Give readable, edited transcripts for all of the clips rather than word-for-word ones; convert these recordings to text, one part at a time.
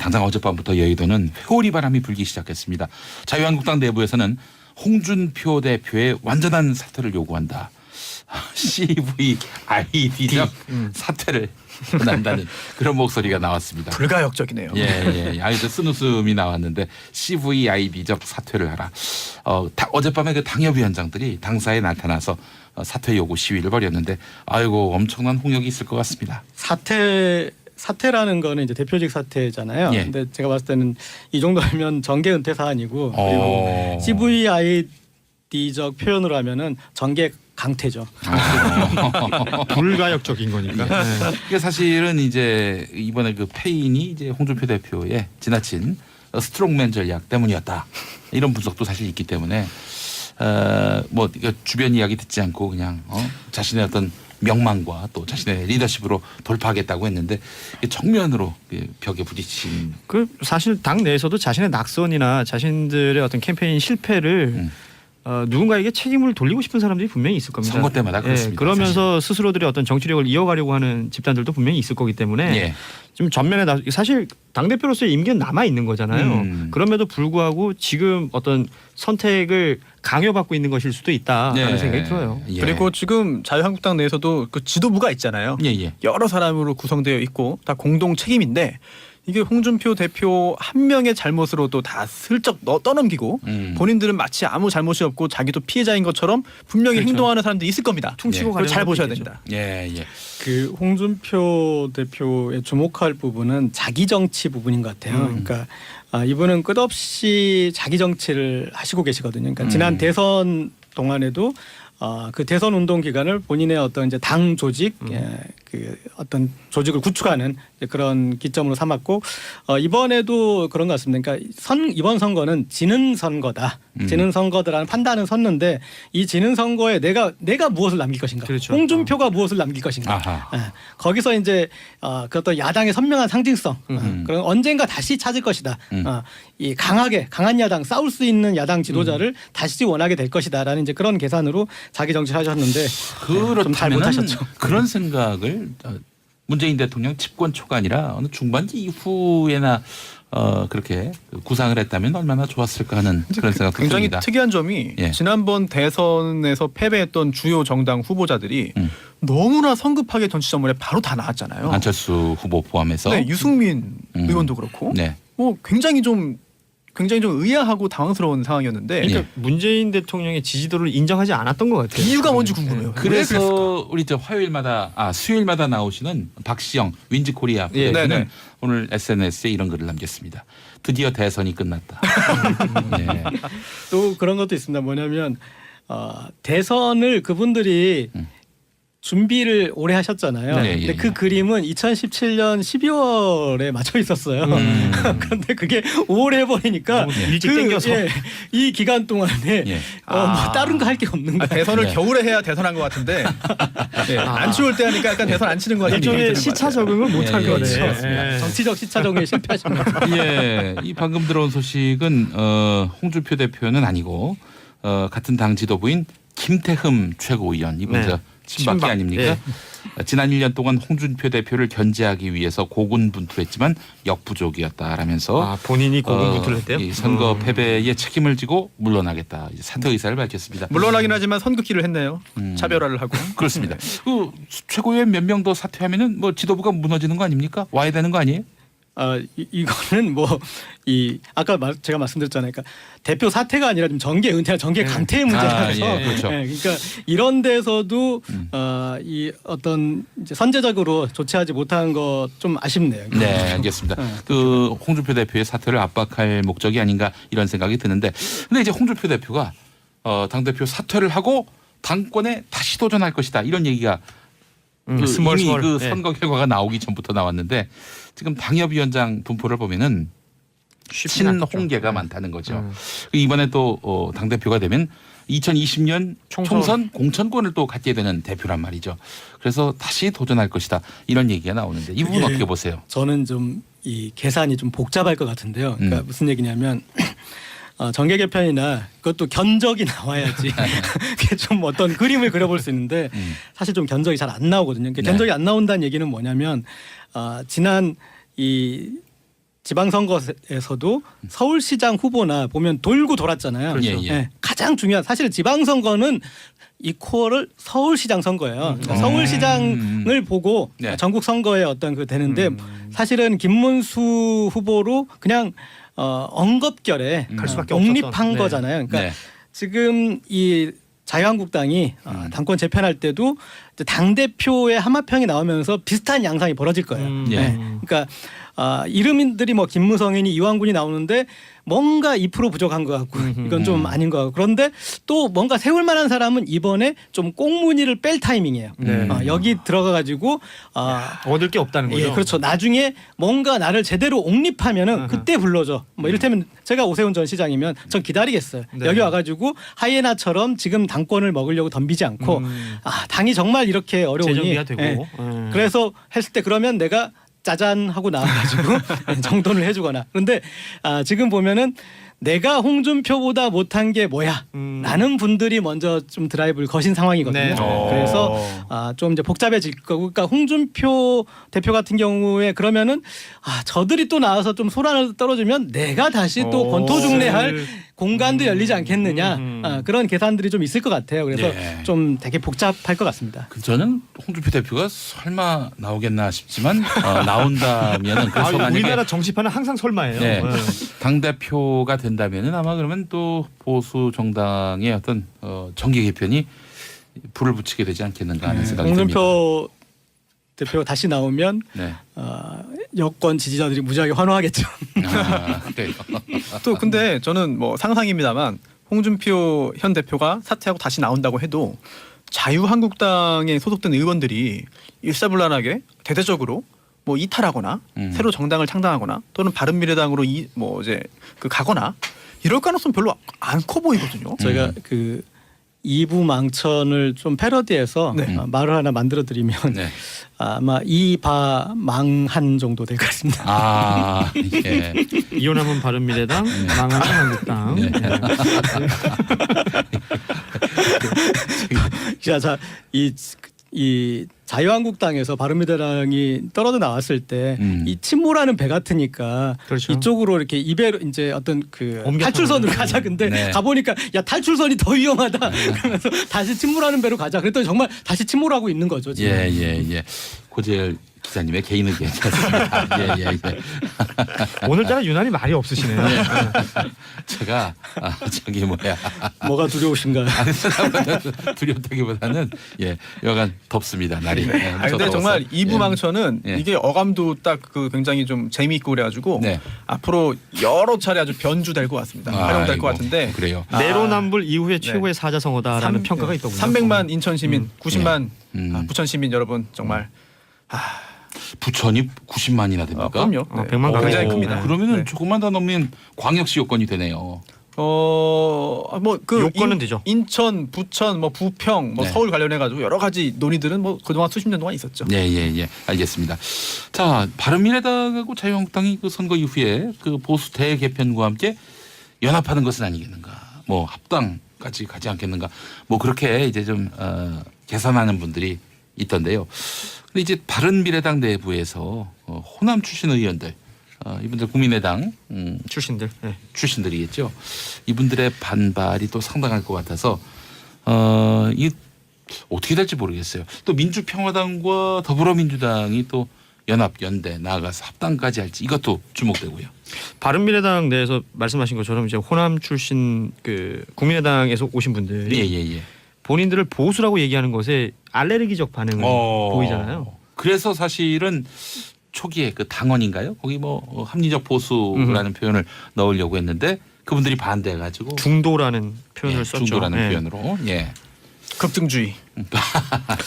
당장 어젯밤부터 여의도는 회오리 바람이 불기 시작했습니다. 자유한국당 내부에서는 홍준표 대표의 완전한 사퇴를 요구한다. CVID적 사퇴를 원한다는 그런 목소리가 나왔습니다. 불가역적이네요. 예. 아주 쓴웃음이 나왔는데 CVID적 사퇴를 하라. 어젯밤에 그 당협위원장들이 당사에 나타나서 사퇴 요구 시위를 벌였는데 아이고 엄청난 홍역이 있을 것 같습니다. 사퇴라는 거는 이제 대표직 사퇴잖아요. 예. 근데 제가 봤을 때는 이 정도면 정계 은퇴 사안이고 그리고 CVID적 표현으로 하면은 정계 강퇴죠. 불가역적인 거니까. 이게 사실은 이제 이번에 그 패인이 이제 홍준표 대표의 지나친 스트롱맨 전략 때문이었다. 이런 분석도 사실 있기 때문에 뭐 주변 이야기 듣지 않고 그냥 자신의 어떤 명망과 또 자신의 리더십으로 돌파하겠다고 했는데 정면으로 벽에 부딪힌. 그 사실 당 내에서도 자신의 낙선이나 자신들의 어떤 캠페인 실패를 누군가에게 책임을 돌리고 싶은 사람들이 분명히 있을 겁니다. 선거 때마다 그렇습니다. 그러면서 스스로들의 어떤 정치력을 이어가려고 하는 집단들도 분명히 있을 거기 때문에 예. 좀 전면에 사실 당 대표로서의 임기는 남아 있는 거잖아요. 그럼에도 불구하고 지금 어떤 선택을 강요받고 있는 것일 수도 있다라는 생각이 들어요. 예. 그리고 지금 자유한국당 내에서도 그 지도부가 있잖아요. 예. 여러 사람으로 구성되어 있고 다 공동 책임인데 이게 홍준표 대표 한 명의 잘못으로 또 다 슬쩍 떠넘기고 본인들은 마치 아무 잘못이 없고 자기도 피해자인 것처럼 분명히 그렇죠. 행동하는 사람들이 있을 겁니다. 퉁치고 그걸 잘 가려는 보셔야 것도 됩니다. 예. 그 홍준표 대표의 주목할 부분은 자기 정치 부분인 것 같아요. 그러니까 이분은 끝없이 자기 정치를 하시고 계시거든요. 그러니까 지난 대선 동안에도 그 대선 운동 기간을 본인의 어떤 이제 당 조직, 그 어떤 조직을 구축하는 그런 기점으로 삼았고 이번에도 그런 것 같습니다. 그러니까 이번 선거는 지는 선거다, 지는 선거다라는 판단은 섰는데 이 지는 선거에 내가 무엇을 남길 것인가, 그렇죠. 홍준표가 무엇을 남길 것인가, 거기서 이제 그 어떤 야당의 선명한 상징성, 그런 언젠가 다시 찾을 것이다. 이 강한 야당, 싸울 수 있는 야당 지도자를 다시 원하게 될 것이다라는 이제 그런 계산으로 자기 정치를 하셨는데 좀 잘 못하셨죠. 그런 생각을 문재인 대통령 집권 초가 아니라 어느 중반기 이후에나 그렇게 구상을 했다면 얼마나 좋았을까 하는 그런 생각도 굉장히 듭니다. 특이한 점이 예. 지난번 대선에서 패배했던 주요 정당 후보자들이 너무나 성급하게 정치전문에 바로 다 나왔잖아요. 안철수 후보 포함해서. 네, 유승민 의원도 그렇고 네. 뭐 굉장히 좀 의아하고 당황스러운 상황이었는데 그러니까 문재인 대통령의 지지도를 인정하지 않았던 것 같아요. 이유가 뭔지 궁금해요. 왜 그랬을까? 그래서 우리 수요일마다 나오시는 박시영 윈즈코리아 예. 부대표는 네네. 오늘 SNS에 이런 글을 남겼습니다. 드디어 대선이 끝났다. 네. 또 그런 것도 있습니다. 뭐냐면 대선을 그분들이 준비를 오래 하셨잖아요. 네, 근데 예, 그 예. 그림은 2017년 12월에 맞춰 있었어요. 그런데 그게 5월 해버리니까 일찍 땡겨서. 이 기간 동안에 예. 뭐 다른 거 할 게 없는 거예요. 대선을 네. 겨울에 해야 대선한 것 같은데 안 추울 때 하니까 약간 대선 안 치는 거 같은 느낌이 일종의 드는 것 시차 같아요. 적응을 못한 예, 거네. 그렇죠. 예. 정치적 시차 적응에 실패하신 거죠. 예, 이 방금 들어온 소식은 홍준표 대표는 아니고 같은 당 지도부인 김태흠 최고위원 이분 네. 친박계 친박. 아닙니까? 예. 지난 1년 동안 홍준표 대표를 견제하기 위해서 고군분투했지만 역부족이었다라면서 본인이 고군분투를 했대요. 이 선거 패배에 책임을 지고 물러나겠다 이제 사퇴 의사를 밝혔습니다. 물러나긴 하지만 선긋기를 했네요. 차별화를 하고. 그렇습니다. 그 최고위원 몇 명 더 사퇴하면은 뭐 지도부가 무너지는 거 아닙니까? 와야 되는 거 아니에요? 이거는 아까 제가 말씀드렸잖아요. 그러니까 대표 사퇴가 아니라 좀 정계 은퇴, 정계 강퇴의 문제라서. 예, 그렇죠. 그러니까 이런 데서도 이 어떤 이제 선제적으로 조치하지 못한 거 좀 아쉽네요. 네, 알겠습니다. 그 홍준표 대표의 사퇴를 압박할 목적이 아닌가 이런 생각이 드는데, 근데 이제 홍준표 대표가 당 대표 사퇴를 하고 당권에 다시 도전할 것이다 이런 얘기가 이미 그 선거 결과가 나오기 전부터 나왔는데 지금 당협위원장 분포를 보면은 친홍계가 많다는 거죠. 이번에 또 당 대표가 되면 2020년 총선 공천권을 또 갖게 되는 대표란 말이죠. 그래서 다시 도전할 것이다 이런 얘기가 나오는데 이 부분 어떻게 보세요? 저는 좀 이 계산이 좀 복잡할 것 같은데요. 그러니까 무슨 얘기냐면 정계 개편이나 그것도 견적이 나와야지 그게 좀 어떤 그림을 그려볼 수 있는데 사실 좀 견적이 잘 안 나오거든요. 그러니까 견적이 안 나온다는 얘기는 뭐냐면 지난 이 지방선거에서도 서울시장 후보나 보면 돌고 돌았잖아요. 그렇죠. 예, 예. 네, 가장 중요한 사실 지방선거는 이코어를 서울시장 선거예요. 그러니까 서울시장을 보고 네. 전국 선거에 어떤 그 되는데 사실은 김문수 후보로 그냥 엉겁결에 갈 수밖에 독립한 없었던. 네. 거잖아요. 그러니까 네. 지금 이 자유한국당이 당권 재편할 때도 당 대표의 하마평이 나오면서 비슷한 양상이 벌어질 거예요. 예. 네. 그러니까 이름들이 뭐 김무성이니 이완군이 나오는데 뭔가 2% 부족한 것 같고 이건 좀 아닌 것 같고 그런데 또 뭔가 세울 만한 사람은 이번에 좀 꽁무니를 뺄 타이밍이에요. 네. 여기 들어가 가지고 얻을 게 없다는 거죠. 예, 그렇죠. 나중에 뭔가 나를 제대로 옹립하면은 아하. 그때 불러줘. 뭐 이를테면 제가 오세훈 전 시장이면 전 기다리겠어요. 네. 여기 와가지고 하이에나처럼 지금 당권을 먹으려고 덤비지 않고 당이 정말 이렇게 어려우니 재정비가 되고. 예. 그래서 했을 때 그러면 내가 짜잔 하고 나와가지고 정돈을 해주거나. 그런데 지금 보면은 내가 홍준표보다 못한 게 뭐야? 라는 분들이 먼저 좀 드라이브를 거신 상황이거든요. 네. 그래서 좀 이제 복잡해질 거고, 그러니까 홍준표 대표 같은 경우에 그러면은 저들이 또 나와서 좀 소란을 떨어지면 내가 다시 또 권토중래할 공간도 열리지 않겠느냐 그런 계산들이 좀 있을 것 같아요. 그래서 네. 좀 되게 복잡할 것 같습니다. 저는 홍준표 대표가 설마 나오겠나 싶지만 나온다면은 그래서 만약에 우리나라 정치판은 항상 설마예요. 네. 당 대표가 된다면은 아마 그러면 또 보수 정당의 어떤 정계 개편이 불을 붙이게 되지 않겠는가 하는 생각이 듭니다. 홍준표 대표가 다시 나오면 네. 여권 지지자들이 무지하게 환호하겠죠. 그래요. 또 근데 저는 뭐 상상입니다만 홍준표 현 대표가 사퇴하고 다시 나온다고 해도 자유한국당에 소속된 의원들이 일사불란하게 대대적으로 뭐 이탈하거나 새로 정당을 창당하거나 또는 바른미래당으로 뭐 이제 가거나 이럴 가능성 별로 안 커 보이거든요. 저희가 그 2부 망천을 좀 패러디해서 네. 말을 하나 만들어 드리면 네. 아마 이바망한 정도 될 것 같습니다. 예. 이혼하면 바른미래당, 망하면 한국당. 네. 자, 이 자유한국당에서 바른미래당이 떨어져 나왔을 때 이 친모라는 배 같으니까 그렇죠. 이쪽으로 이렇게 이배로 이제 어떤 그 옮겨 탈출선으로 타는. 가자. 근데 네. 가보니까 야 탈출선이 더 위험하다. 그러면서 다시 침몰하는 배로 가자. 그랬더니 정말 다시 침몰하고 있는 거죠. 지금. 예. 고재열 기자님의 개인 의견이었습니다. 예. 오늘따라 유난히 말이 없으시네요. 제가 저기 뭐야 뭐가 두려우신가요? 두렵다기보다는 여간 덥습니다 날이. 네, 근데 더워서. 정말 이부망천은 예. 이게 어감도 딱 굉장히 좀 재미있고 그래가지고 네. 앞으로 여러 차례 아주 변주될 것 같습니다. 활용될 것 아이고, 같은데 그래요. 내로남불 이후에 최고의 사자성어다라는 평가가 있더군요. 300만 인천 시민, 90만 부천 시민 여러분 정말 부천이 90만이나 됩니까? 그럼요. 100만 가까이 굉장히 됩니다. 큽니다. 그러면은 네. 조금만 더 넘으면 광역시 요건이 되네요. 요건은 되죠. 인천, 부천, 뭐 부평, 뭐 네. 서울 관련해 가지고 여러 가지 논의들은 뭐 그동안 수십 년 동안 있었죠. 예. 알겠습니다. 자, 바른미래당하고 자유한국당이 그 선거 이후에 그 보수 대개편과 함께 연합하는 것은 아니겠는가? 뭐 합당까지 가지 않겠는가? 뭐 그렇게 이제 좀 계산하는 분들이 있던데요. 근데 이제 바른미래당 내부에서 호남 출신 의원들 이분들 국민의당 출신들. 네. 출신들이겠죠. 이분들의 반발이 또 상당할 것 같아서 이 어떻게 될지 모르겠어요. 또 민주평화당과 더불어민주당이 또 연합 연대 나아가서 합당까지 할지 이것도 주목되고요. 바른미래당 내에서 말씀하신 것처럼 이제 호남 출신 그 국민의당에서 오신 분들이 예. 본인들을 보수라고 얘기하는 것에 알레르기적 반응을 보이잖아요. 그래서 사실은 초기에 그 당원인가요? 거기 뭐 합리적 보수라는 표현을 넣으려고 했는데 그분들이 반대해가지고 중도라는 표현을 썼죠. 중도라는 네. 표현으로. 예. 급등주의.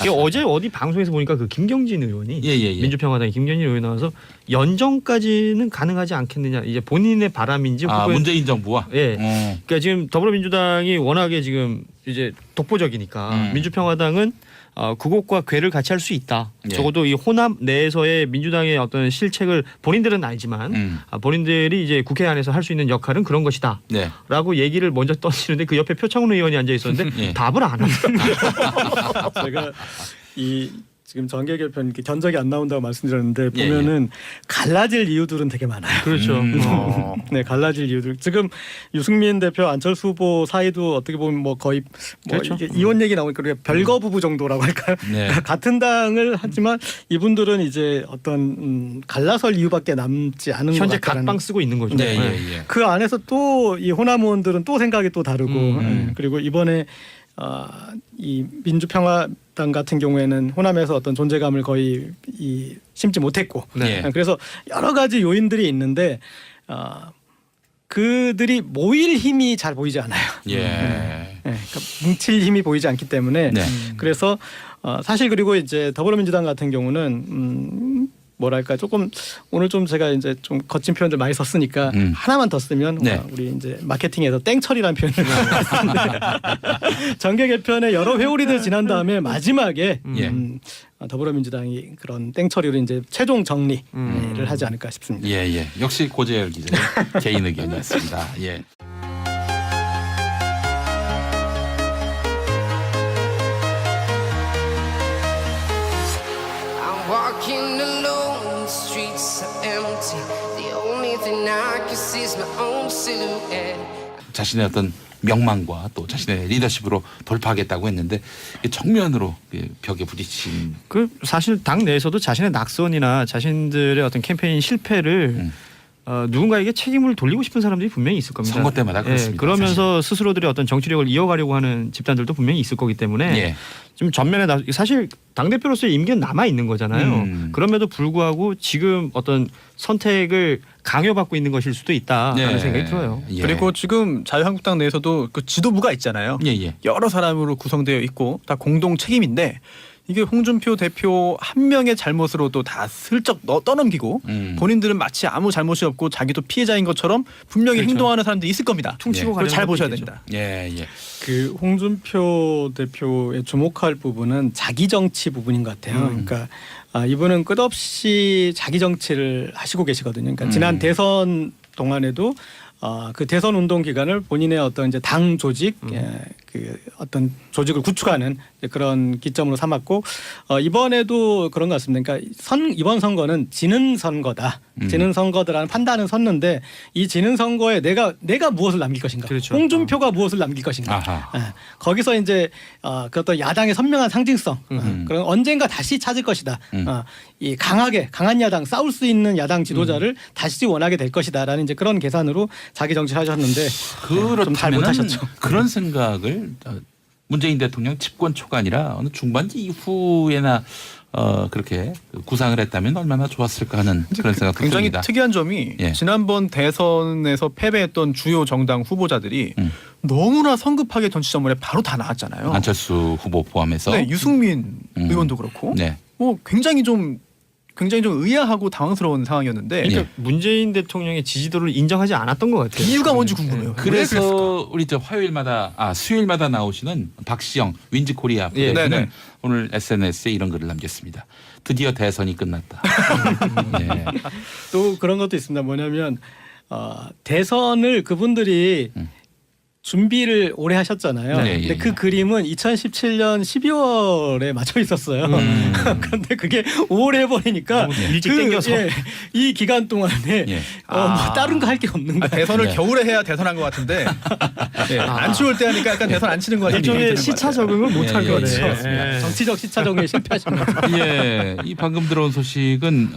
이게 어제 어디 방송에서 보니까 그 김경진 의원이 예. 민주평화당의 김경진 의원이 나와서 연정까지는 가능하지 않겠느냐. 이제 본인의 바람인지 혹은 문재인 정부와. 예. 그러니까 지금 더불어민주당이 워낙에 지금 이제 독보적이니까 민주평화당은 그것과 궤를 같이 할 수 있다. 예. 적어도 이 호남 내에서의 민주당의 어떤 실책을 본인들은 알지만 본인들이 이제 국회 안에서 할 수 있는 역할은 그런 것이다. 네. 라고 얘기를 먼저 던지는데 그 옆에 표창원 의원이 앉아 있었는데 예. 답을 안 하더라고요. 제가 이 지금 정계 개편 이렇게 견적이 안 나온다고 말씀드렸는데 예, 보면은 갈라질 이유들은 되게 많아요. 그렇죠. 네, 갈라질 이유들. 지금 유승민 대표, 안철수 후보 사이도 어떻게 보면 뭐 거의 뭐 그렇죠. 이게 이혼 얘기 나오니까 우리가 별거 부부 정도라고 할까요? 네. 같은 당을 하지만 이분들은 이제 어떤 갈라설 이유밖에 남지 않은 것 현재 같다라는. 각방 쓰고 있는 거죠. 네, 예, 예. 그 안에서 또 이 호남 의원들은 또 생각이 또 다르고 예, 그리고 이번에 이 민주평화당 같은 경우에는 호남에서 어떤 존재감을 거의 심지 못했고 네. 그래서 여러 가지 요인들이 있는데 그들이 모일 힘이 잘 보이지 않아요. 예. 그러니까 뭉칠 힘이 보이지 않기 때문에 네. 그래서 사실 그리고 이제 더불어민주당 같은 경우는 뭐랄까 조금 오늘 좀 제가 이제 좀 거친 표현들 많이 썼으니까 하나만 더 쓰면 네. 우리 이제 마케팅에서 땡처리라는 표현을 썼는데 정계 개편의 여러 회오리들 지난 다음에 마지막에 예. 더불어민주당이 그런 땡처리로 이제 최종 정리를 하지 않을까 싶습니다. 예, 예. 역시 고재열 기자의 개인 의견이었습니다. 예. I'm walking alone, the streets are empty. The only thing I can see is my own silhouette. 자신의 어떤 명망과 또 자신의 리더십으로 돌파하겠다고 했는데 정면으로 벽에 부딪힌. 그 사실 당 내에서도 자신의 낙선이나 자신들의 어떤 캠페인 실패를 누군가에게 책임을 돌리고 싶은 사람들이 분명히 있을 겁니다. 선거 때마다 그렇습니다. 그러면서 스스로들의 어떤 정치력을 이어가려고 하는 집단들도 분명히 있을 거기 때문에 예. 좀 전면에 사실 당 대표로서의 임기는 남아 있는 거잖아요. 그럼에도 불구하고 지금 어떤 선택을 강요받고 있는 것일 수도 있다라는 네. 생각이 들어요. 예. 그리고 지금 자유한국당 내에서도 그 지도부가 있잖아요. 예, 예. 여러 사람으로 구성되어 있고 다 공동 책임인데 이게 홍준표 대표 한 명의 잘못으로도 다 슬쩍 떠넘기고 본인들은 마치 아무 잘못이 없고 자기도 피해자인 것처럼 분명히 그렇죠. 행동하는 사람들이 있을 겁니다. 퉁치고 그걸 잘 가려는 보셔야 것도 됩니다. 예, 예. 그 홍준표 대표의 주목할 부분은 자기 정치 부분인 것 같아요. 그러니까 이분은 끝없이 자기 정치를 하시고 계시거든요. 그러니까 지난 대선 동안에도 그 대선 운동 기간을 본인의 어떤 이제 당 조직, 그 어떤 조직을 구축하는 그런 기점으로 삼았고 이번에도 그런 것 같습니다. 그러니까 이번 선거는 지는 선거다, 지는 선거다라는 판단은 섰는데 이 지는 선거에 내가 무엇을 남길 것인가, 그렇죠. 홍준표가 무엇을 남길 것인가, 아하. 거기서 이제 그 어떤 야당의 선명한 상징성, 그런 언젠가 다시 찾을 것이다. 이 강한 야당, 싸울 수 있는 야당 지도자를 다시 원하게 될 것이다라는 이제 그런 계산으로 자기 정치를 하셨는데 좀 잘 그렇다면 못하셨죠. 그런 생각을 문재인 대통령 집권 초가 아니라 어느 중반기 이후에나 그렇게 구상을 했다면 얼마나 좋았을까 하는 그런 생각도 굉장히 듭니다. 특이한 점이 예. 지난번 대선에서 패배했던 주요 정당 후보자들이 너무나 성급하게 정치 전문에 바로 다 나왔잖아요. 안철수 후보 포함해서. 네, 유승민 의원도 그렇고 네. 뭐 굉장히 좀 의아하고 당황스러운 상황이었는데 그러니까 문재인 대통령의 지지도를 인정하지 않았던 것 같아요. 이유가 뭔지 궁금해요. 왜 그랬을까? 그래서 우리 수요일마다 나오시는 박시영 윈지코리아 예. 대표는 네네. 오늘 SNS에 이런 글을 남겼습니다. 드디어 대선이 끝났다. 네. 또 그런 것도 있습니다. 뭐냐면 대선을 그분들이 준비를 오래 하셨잖아요. 네, 근데 예, 그 예. 그림은 2017년 12월에 맞춰 있었어요. 그런데 그게 5월에 해버리니까 너무 일찍 땡겨서. 이 기간 동안에 예. 뭐 다른 거 할 게 없는 거예요. 대선을 네. 겨울에 해야 대선한 것 같은데 안 추울 때 하니까 약간 대선 안 치는 것 같은 느낌이 일종의 드는 것 시차 같아요. 적응을 못 예, 한 예, 거네. 예, 예. 정치적 시차 적응에 실패하신 거죠. 예, 이 방금 들어온 소식은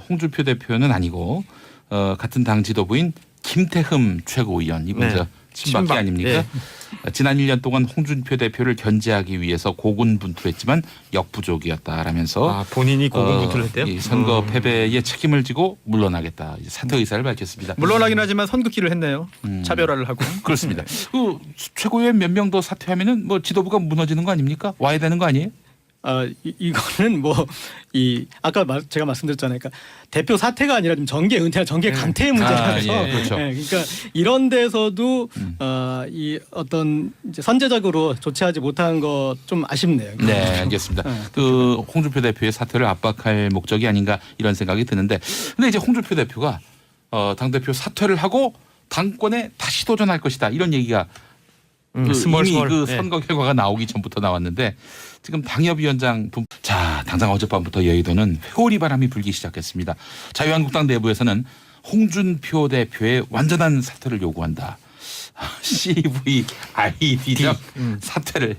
홍준표 대표는 아니고 같은 당 지도부인 김태흠 최고위원 이분 네. 친박이 친박. 아닙니까? 지난 1년 동안 홍준표 대표를 견제하기 위해서 고군분투했지만 역부족이었다라면서 본인이 고군분투를 했대요. 이 선거 패배에 책임을 지고 물러나겠다 이제 사퇴 의사를 밝혔습니다. 물러나긴 하지만 선긋기를 했네요. 차별화를 하고. 그렇습니다. 그 최고위원 몇 명 더 사퇴하면은 뭐 지도부가 무너지는 거 아닙니까? 와야 되는 거 아니에요? 이거는 뭐 아까 제가 말씀드렸잖아요. 그러니까 대표 사퇴가 아니라 좀 정계 은퇴, 정계 강퇴의 문제라서. 예, 그렇죠. 그러니까 이런 데서도 이 어떤 이제 선제적으로 조치하지 못한 거 좀 아쉽네요. 네, 알겠습니다. 그 홍준표 대표의 사퇴를 압박할 목적이 아닌가 이런 생각이 드는데, 근데 이제 홍준표 대표가 당 대표 사퇴를 하고 당권에 다시 도전할 것이다 이런 얘기가 스몰, 이미 스몰. 그 네. 선거 결과가 나오기 전부터 나왔는데 지금 당협위원장 자 당장 어젯밤부터 여의도는 회오리 바람이 불기 시작했습니다. 자유한국당 내부에서는 홍준표 대표의 완전한 사퇴를 요구한다. CVID적 사퇴를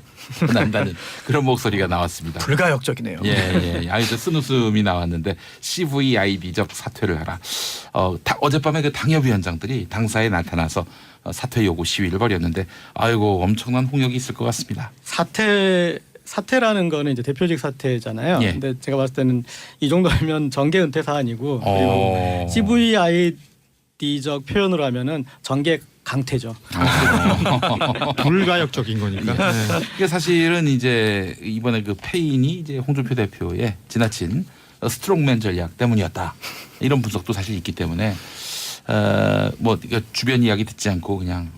원한다는 그런 목소리가 나왔습니다. 불가역적이네요. 예. 아주 쓴웃음이 나왔는데 CVID적 사퇴를 하라. 어젯밤에 그 당협위원장들이 당사에 나타나서 사퇴 요구 시위를 벌였는데 아이고 엄청난 홍역이 있을 것 같습니다. 사퇴라는 거는 이제 대표직 사퇴잖아요. 예. 근데 제가 봤을 때는 이 정도면 정계 은퇴 사안이고 그리고 어. CVID적 표현으로 하면은 정계 강퇴죠. 불가역적인 거니까. 네. 이게 사실은 이제 이번에 그 패인이 이제 홍준표 대표의 지나친 스트롱맨 전략 때문이었다. 이런 분석도 사실 있기 때문에 뭐 주변 이야기 듣지 않고 그냥